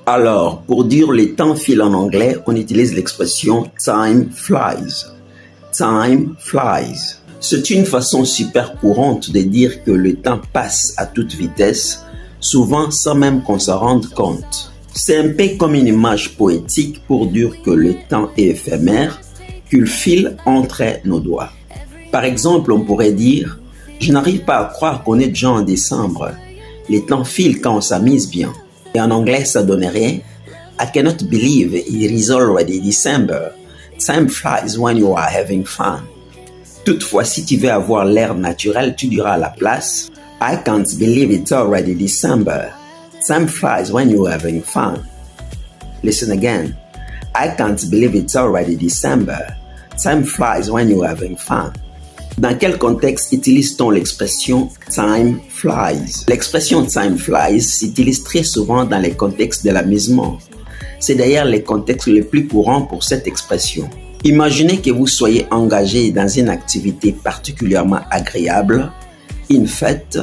Alors, pour dire le temps file en anglais, on utilise l'expression time flies. Time flies. C'est une façon super courante de dire que le temps passe à toute vitesse, souvent sans même qu'on s'en rende compte. C'est un peu comme une image poétique pour dire que le temps est éphémère, qu'il file entre nos doigts. Par exemple, on pourrait dire « Je n'arrive pas à croire qu'on est déjà en décembre. Le temps file quand on s'amuse bien. » Et en anglais, ça donnerait I cannot believe it is already December. Time flies when you are having fun. Toutefois, si tu veux avoir l'air naturel, tu diras à la place I can't believe it's already December. Time flies when you are having fun. Listen again. I can't believe it's already December. Time flies when you are having fun. Dans quel contexte utilise-t-on l'expression time flies? L'expression time flies s'utilise très souvent dans les contextes de l'amusement. C'est d'ailleurs le contexte le plus courant pour cette expression. Imaginez que vous soyez engagé dans une activité particulièrement agréable, une fête,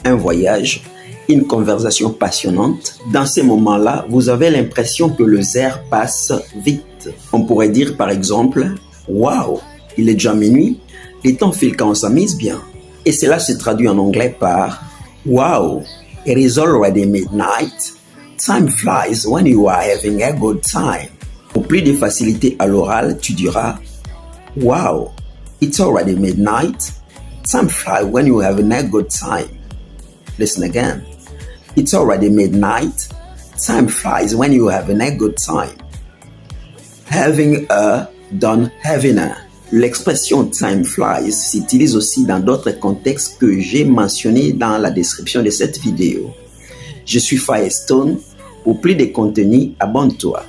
un voyage, une conversation passionnante. Dans ces moments-là, vous avez l'impression que le heures passe vite. On pourrait dire par exemple « Wow, il est déjà minuit ». Le temps file quand on s'amuse bien. Et cela se traduit en anglais par Wow, it is already midnight. Time flies when you are having a good time. Pour plus de facilité à l'oral, tu diras Wow, it's already midnight. Time flies when you are having a good time. Listen again. It's already midnight. Time flies when you are having a good time. Having a, done having a. L'expression time flies s'utilise aussi dans d'autres contextes que j'ai mentionnés dans la description de cette vidéo. Je suis Firestone. Pour plus de contenu, abonne-toi.